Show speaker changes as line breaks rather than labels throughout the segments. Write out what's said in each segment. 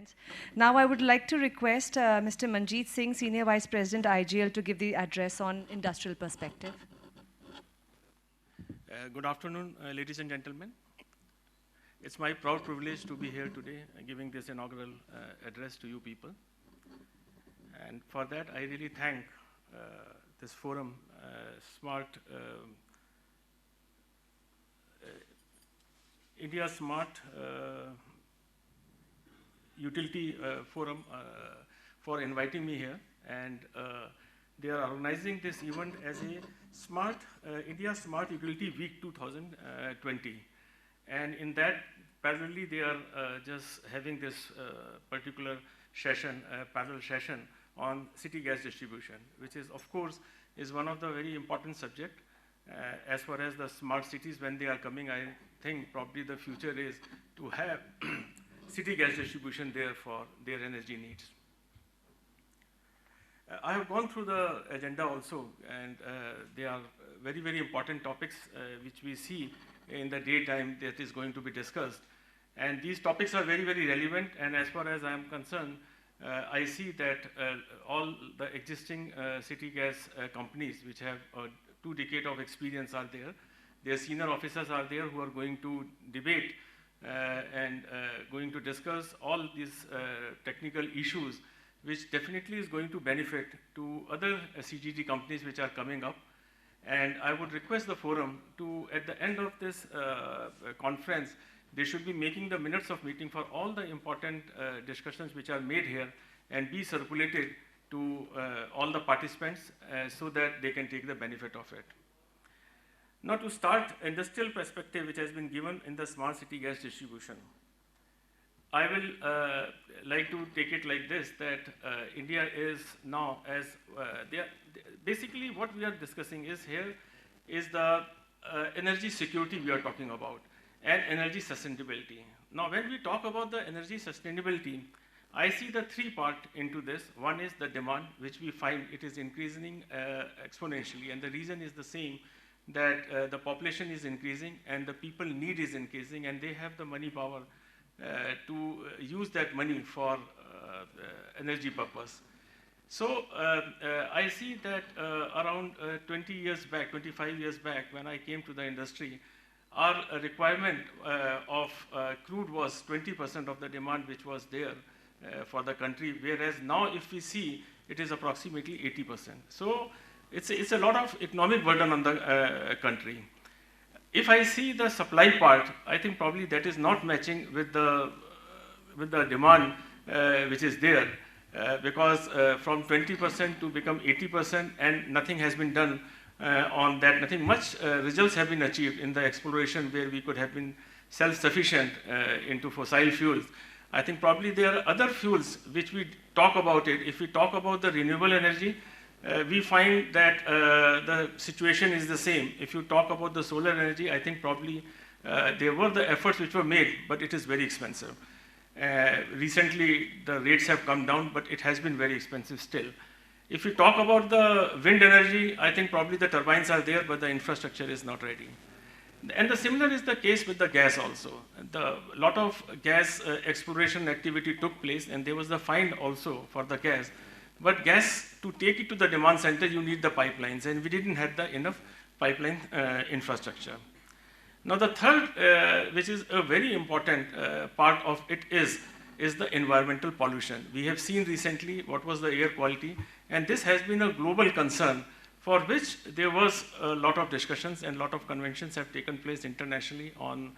comments. Now I would like to request Mr. Manjeet Singh, Senior Vice President, IGL, to give the address on industrial perspective.
Good afternoon, ladies and gentlemen. It's my proud privilege to be here today giving this inaugural address to you people. And for that, I really thank this forum, India Smart Utility Forum for inviting me here. And they are organizing this event as a India Smart Utility Week 2020. And in that, parallelly, they are just having this particular session, parallel session on city gas distribution, which is, of course, is one of the very important subject. As far as the smart cities, when they are coming, I think probably the future is to have city gas distribution there for their energy needs. I have gone through the agenda also, and they are very, very important topics which we see in the daytime that is going to be discussed. And these topics are very, very relevant, and as far as I am concerned, I see that all the existing city gas companies which have 2 decades of experience are there. Their senior officers are there who are going to debate and going to discuss all these technical issues, which definitely is going to benefit to other CGD companies which are coming up. And I would request the forum to, at the end of this conference, they should be making the minutes of meeting for all the important discussions which are made here and be circulated to all the participants so that they can take the benefit of it. Now to start, industrial perspective which has been given in the smart city gas distribution. I will like to take it like this, that India is now as, basically what we are discussing is here is the energy security we are talking about and energy sustainability. Now when we talk about the energy sustainability, I see the 3 parts into this. One is the demand, which we find it is increasing exponentially, and the reason is the same, that the population is increasing and the people need is increasing, and they have the money power to use that money for energy purpose. So I see that around 20 years back, 25 years back, when I came to the industry, our requirement of crude was 20% of the demand which was there for the country, whereas now if we see, it is approximately 80%. So it's a lot of economic burden on the country. If I see the supply part, I think probably that is not matching with the demand which is there, because from 20% to become 80% and nothing has been done on that, nothing much results have been achieved in the exploration where we could have been self-sufficient into fossil fuels. I think probably there are other fuels which we talk about it. If we talk about the renewable energy, we find that the situation is the same. If you talk about the solar energy, I think probably there were the efforts which were made, but it is very expensive. Recently, the rates have come down, but it has been very expensive still. If you talk about the wind energy, I think probably the turbines are there, but the infrastructure is not ready. And the similar is the case with the gas also. A lot of gas exploration activity took place, and there was the find also for the gas. But gas, to take it to the demand center, you need the pipelines, and we didn't have the enough pipeline infrastructure. Now the third, which is a very important part of it is the environmental pollution. We have seen recently what was the air quality, and this has been a global concern for which there was a lot of discussions and a lot of conventions have taken place internationally on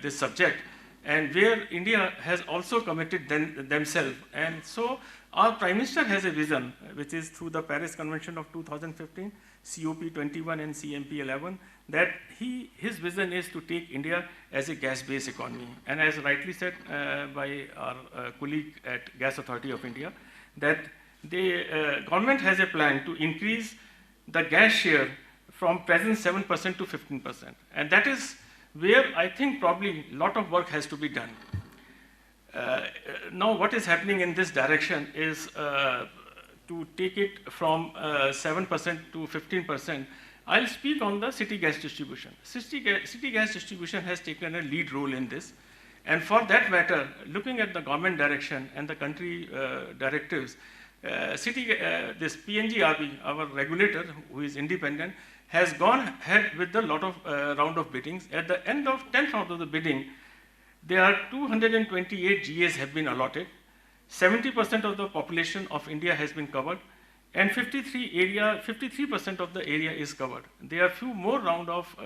this subject, and where India has also committed themselves. And so our Prime Minister has a vision, which is through the Paris Convention of 2015, COP21 and CMP11, that his vision is to take India as a gas-based economy. And as rightly said by our colleague at Gas Authority of India, that the government has a plan to increase the gas share from present 7% to 15%. And that is where I think probably a lot of work has to be done. Now what is happening in this direction is to take it from 7% to 15%. I'll speak on the city gas distribution. City gas distribution has taken a lead role in this. And for that matter, looking at the government direction and the country directives, this PNGRB, our regulator, who is independent, has gone ahead with a lot of round of biddings. At the end of 10th round of the bidding, there are 228 GAs have been allotted. 70% of the population of India has been covered, and 53% of the area is covered. There are few more round of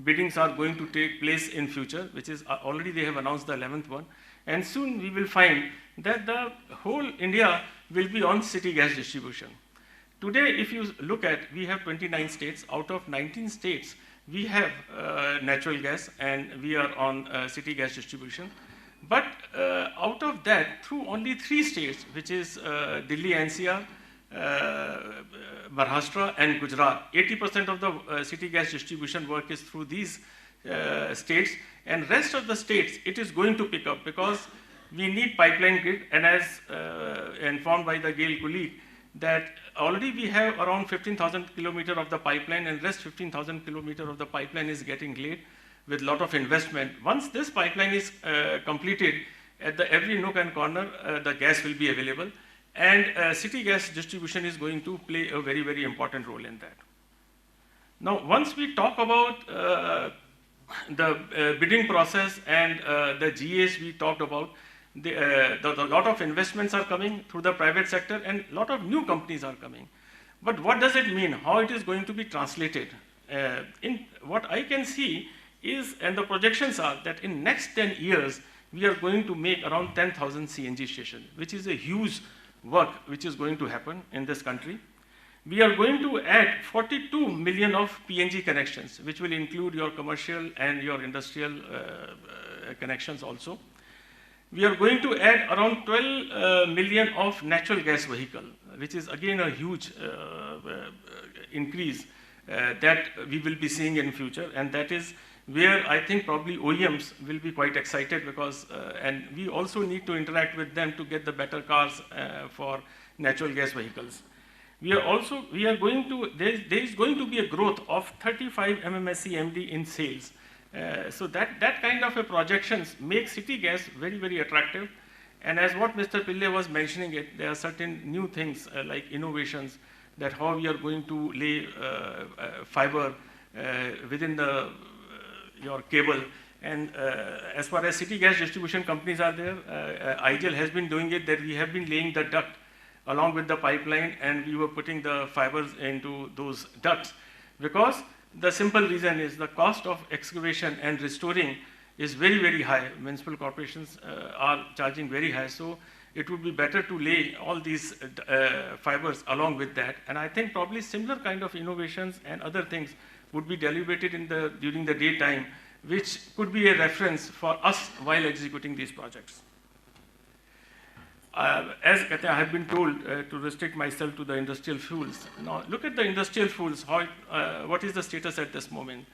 biddings are going to take place in future, which is already they have announced the 11th one, and soon we will find that the whole India will be on city gas distribution. Today, if you look at, we have 29 states. Out of 19 states, we have natural gas, and we are on city gas distribution. But out of that, through only 3 states, which is Delhi NCR, Maharashtra and Gujarat, 80% of the city gas distribution work is through these states, and rest of the states, it is going to pick up because we need pipeline grid, and as informed by the GAIL colleague, that already we have around 15,000 kilometers of the pipeline, and rest 15,000 kilometers of the pipeline is getting laid with a lot of investment. Once this pipeline is completed, at every nook and corner, the gas will be available, and city gas distribution is going to play a very, very important role in that. Now, once we talk about the bidding process and the GAs we talked about, a lot of investments are coming through the private sector, and a lot of new companies are coming. But what does it mean? How it is going to be translated? In what I can see is, and the projections are that in next 10 years, we are going to make around 10,000 CNG stations, which is a huge work which is going to happen in this country. We are going to add 42 million of PNG connections, which will include your commercial and your industrial connections also. We are going to add around 12 million of natural gas vehicle, which is again a huge increase that we will be seeing in future, and that is where I think probably OEMs will be quite excited because, and we also need to interact with them to get the better cars for natural gas vehicles. We are going to, there is going to be a growth of 35 MMSC MD in sales. So that kind of a projections make city gas very, very attractive. And as what Mr. Pillai was mentioning it, there are certain new things like innovations, that how we are going to lay fiber within your cable. And as far as city gas distribution companies are there, IGL has been doing it, that we have been laying the duct along with the pipeline, and we were putting the fibers into those ducts, because the simple reason is the cost of excavation and restoring is very, very high. Municipal corporations are charging very high, so it would be better to lay all these fibers along with that. And I think probably similar kind of innovations and other things would be deliberated during the daytime, which could be a reference for us while executing these projects. As I have been told to restrict myself to the industrial fuels. Now, look at the industrial fuels, what is the status at this moment?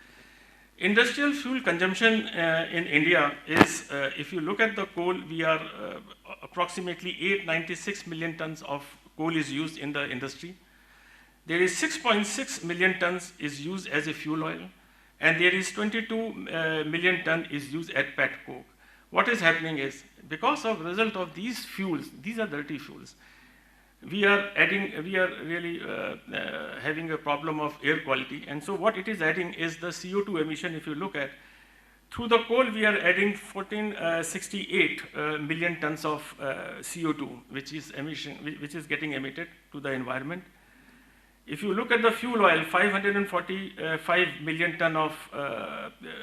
Industrial fuel consumption in India is, if you look at the coal, we are approximately 896 million tons of coal is used in the industry. There is 6.6 million tons is used as a fuel oil, and there is 22 million ton is used at pet coke. What is happening is, because of result of these fuels, these are dirty fuels, we are really having a problem of air quality. And so what it is adding is the CO2 emission. If you look at, through the coal, we are adding 1468 million tons of CO2, which is getting emitted to the environment. If you look at the fuel oil, 545 million ton of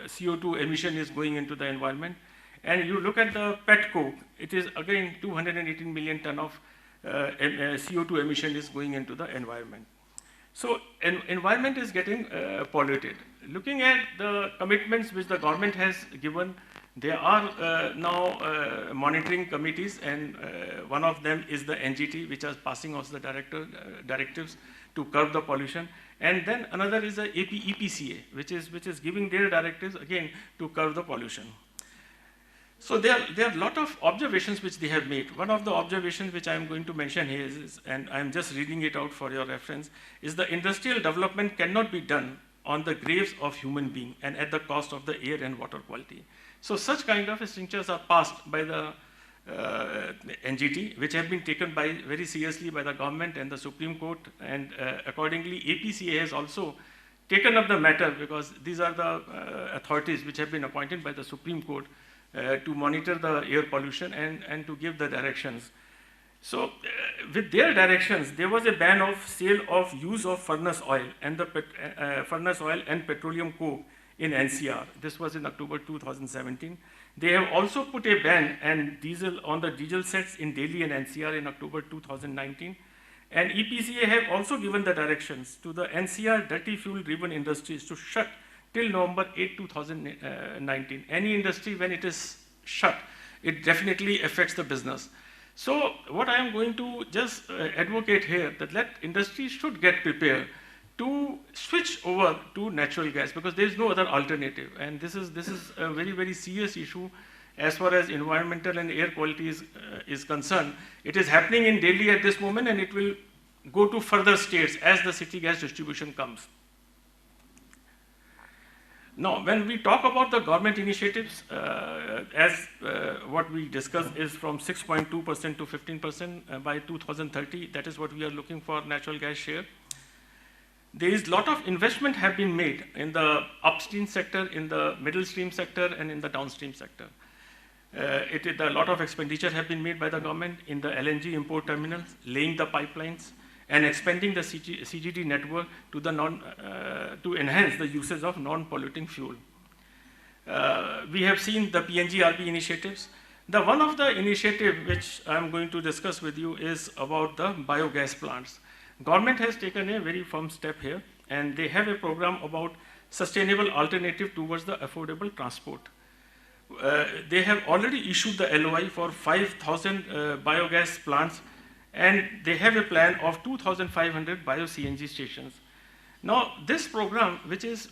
CO2 emission is going into the environment. And you look at the pet coke, it is again 218 million ton of CO2 emission is going into the environment. So environment is getting polluted. Looking at the commitments which the government has given, there are now monitoring committees, and one of them is the NGT, which is passing out the directives to curb the pollution. And then another is the EPCA, which is giving their directives again to curb the pollution. So there are a lot of observations which they have made. One of the observations which I am going to mention here is, and I am just reading it out for your reference, is the industrial development cannot be done on the graves of human beings and at the cost of the air and water quality. So such kind of strictures are passed by the NGT, which have been taken very seriously by the government and the Supreme Court, and accordingly APCA has also taken up the matter, because these are the authorities which have been appointed by the Supreme Court to monitor the air pollution and to give the directions. So with their directions, there was a ban of sale of use of furnace oil and petroleum coke in NCR. This was in October 2017. They have also put a ban on the diesel sets in Delhi and NCR in October 2019. And EPCA have also given the directions to the NCR dirty fuel driven industries to shut till November 8, 2019. Any industry, when it is shut, it definitely affects the business. So what I am going to just advocate here, that industry should get prepared to switch over to natural gas, because there is no other alternative. And this is a very, very serious issue as far as environmental and air quality is concerned. It is happening in Delhi at this moment, and it will go to further states as the city gas distribution comes. Now, when we talk about the government initiatives, what we discussed is from 6.2% to 15% by 2030. That is what we are looking for, natural gas share. There is a lot of investment have been made in the upstream sector, in the middle stream sector, and in the downstream sector. A lot of expenditure have been made by the government in the LNG import terminals, laying the pipelines, and expanding the CGD network to enhance the usage of non-polluting fuel. We have seen the PNGRB initiatives. One of the initiatives which I am going to discuss with you is about the biogas plants. Government has taken a very firm step here, and they have a program about sustainable alternative towards the affordable transport. They have already issued the LOI for 5,000 biogas plants, and they have a plan of 2,500 bio-CNG stations. Now, this program, which is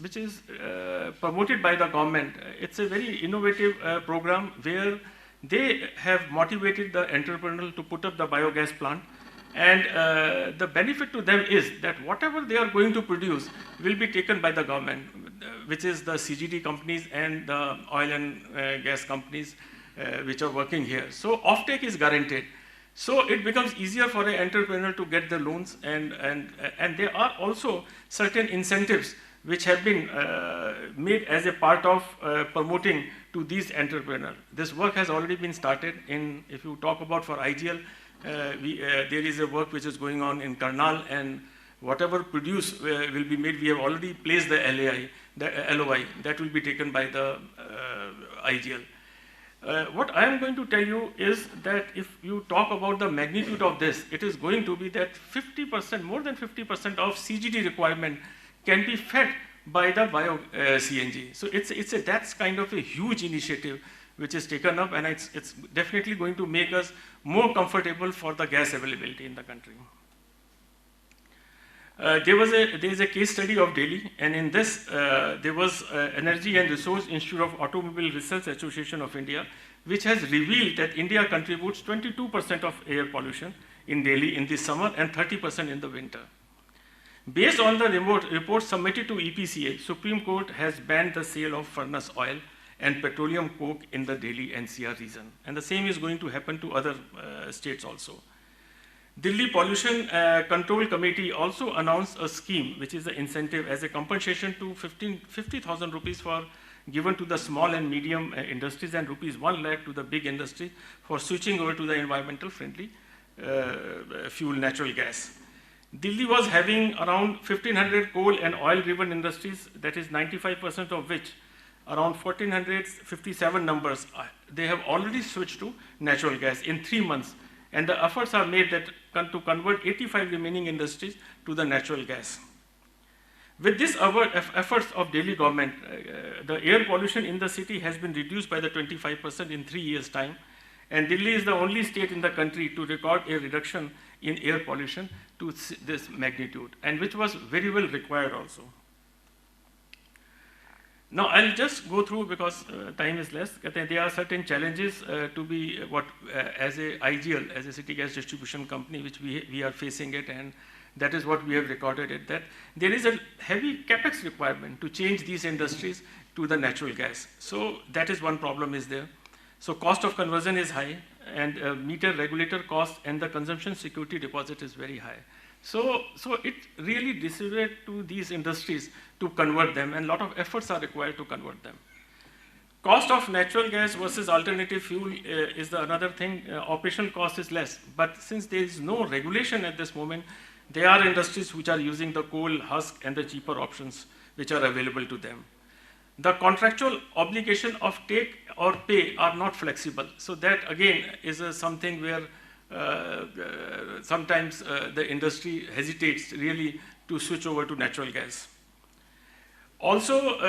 promoted by the government, it's a very innovative program where they have motivated the entrepreneur to put up the biogas plant. And the benefit to them is that whatever they are going to produce will be taken by the government, which is the CGD companies and the oil and gas companies which are working here. So offtake is guaranteed. So it becomes easier for an entrepreneur to get the loans, and there are also certain incentives which have been made as a part of promoting to these entrepreneurs. This work has already been started if you talk about for IGL, there is a work which is going on in Karnal, and whatever produce will be made, we have already placed the LOI that will be taken by the IGL. What I am going to tell you is that if you talk about the magnitude of this, it is going to be that 50%, more than 50% of CGD requirement can be fed by the bio-CNG. So that's kind of a huge initiative which is taken up, and it's definitely going to make us more comfortable for the gas availability in the country. There is a case study of Delhi, and in this there was Energy and Resource Institute of Automobile Research Association of India, which has revealed that India contributes 22% of air pollution in Delhi in the summer and 30% in the winter. Based on the report submitted to EPCA, Supreme Court has banned the sale of furnace oil and petroleum coke in the Delhi NCR region. And the same is going to happen to other states also. Delhi Pollution Control Committee also announced a scheme, which is the incentive as a compensation to 50,000 rupees given to the small and medium industries, and rupees 1 lakh to the big industry for switching over to the environmental friendly fuel, natural gas. Delhi was having around 1,500 coal and oil driven industries, that is 95% of which, around 1,457 numbers, they have already switched to natural gas in 3 months. And the efforts are made to convert 85 remaining industries to the natural gas. With this efforts of Delhi government, the air pollution in the city has been reduced by the 25% in 3 years' time. And Delhi is the only state in the country to record a reduction in air pollution to this magnitude, and which was very well required also. Now, I'll just go through because time is less. There are certain challenges to be as a IGL, as a city gas distribution company, which we are facing it, and that is what we have recorded it, that there is a heavy capex requirement to change these industries to the natural gas. So that is one problem is there. So cost of conversion is high, and meter regulator cost and the consumption security deposit is very high. So it really distributed to these industries to convert them, and a lot of efforts are required to convert them. Cost of natural gas versus alternative fuel is the another thing. Operational cost is less, but since there is no regulation at this moment, there are industries which are using the coal husk and the cheaper options which are available to them. The contractual obligation of take or pay are not flexible. So that again is something where sometimes the industry hesitates really to switch over to natural gas. Also,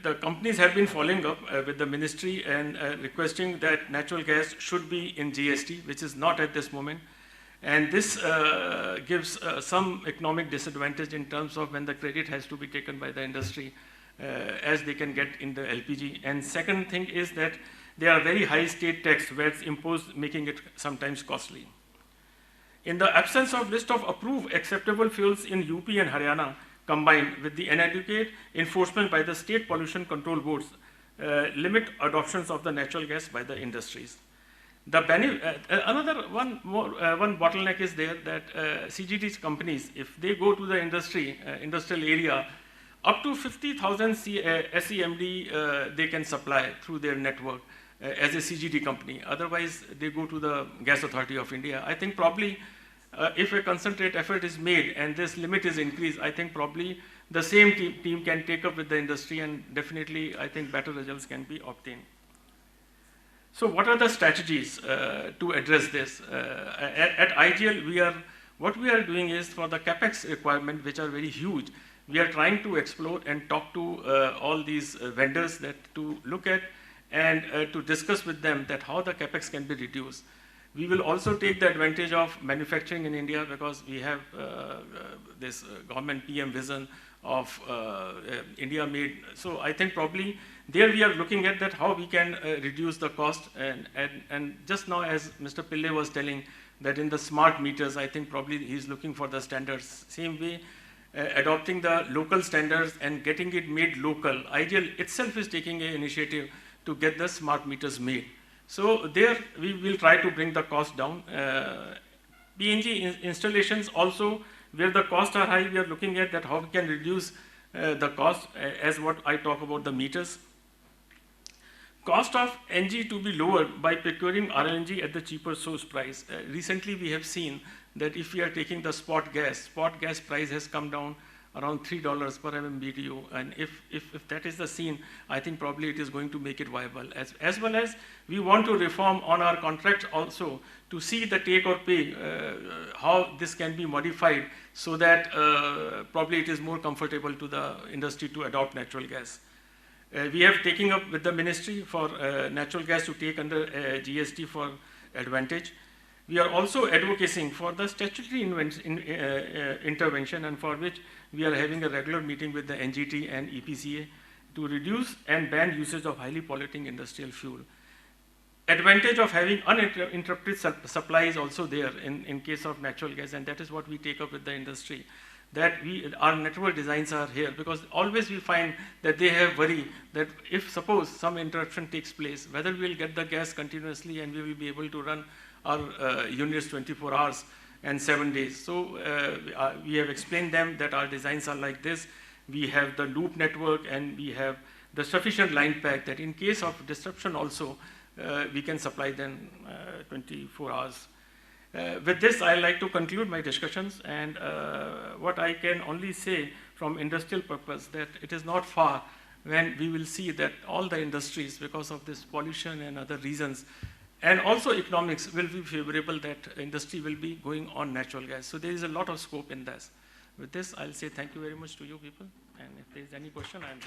the companies have been following up with the ministry and requesting that natural gas should be in GST, which is not at this moment. And this gives some economic disadvantage in terms of when the credit has to be taken by the industry as they can get in the LPG. And second thing is that there are very high state tax where it's imposed, making it sometimes costly. In the absence of list of approved acceptable fuels in UP and Haryana, combined with the inadequate enforcement by the state pollution control boards, limit adoptions of the natural gas by the industries. Another one bottleneck is there that CGD companies, if they go to the industrial area, up to 50,000 SEMD they can supply through their network as a CGD company. Otherwise, they go to the Gas Authority of India. I think probably if a concentrate effort is made and this limit is increased, I think probably the same team can take up with the industry, and definitely I think better results can be obtained. So what are the strategies to address this? At IGL, what we are doing is for the capex requirement, which are very huge, we are trying to explore and talk to all these vendors that to look at and to discuss with them that how the capex can be reduced. We will also take the advantage of manufacturing in India because we have this government PM vision of India made. So I think probably there we are looking at that how we can reduce the cost, and just now as Mr. Pillai was telling that in the smart meters, I think probably he's looking for the standards. Same way, adopting the local standards and getting it made local. IGL itself is taking an initiative to get the smart meters made. So there we will try to bring the cost down. PNG installations also, where the costs are high, we are looking at that how we can reduce the cost as what I talk about the meters. Cost of NG to be lowered by procuring RLNG at the cheaper source price. Recently we have seen that if we are taking the spot gas price has come down around $3 per MMBTU, and if that is the scene, I think probably it is going to make it viable. As well as we want to reform on our contracts also to see the take or pay, how this can be modified so that probably it is more comfortable to the industry to adopt natural gas. We have taken up with the ministry for natural gas to take under GST for advantage. We are also advocating for the statutory intervention, and for which we are having a regular meeting with the NGT and EPCA to reduce and ban usage of highly polluting industrial fuel. Advantage of having uninterrupted supply is also there in case of natural gas, and that is what we take up with the industry, that our network designs are here, because always we find that they have worry that if suppose some interruption takes place, whether we will get the gas continuously and we will be able to run our units 24 hours and 7 days. So we have explained them that our designs are like this. We have the loop network and we have the sufficient line pack that in case of disruption also, we can supply them 24 hours. With this, I like to conclude my discussions, and what I can only say from industrial purpose that it is not far when we will see that all the industries, because of this pollution and other reasons, and also economics, will be favorable that industry will be going on natural gas. So there is a lot of scope in this. With this, I'll say thank you very much to you people, and if there is any question, I'm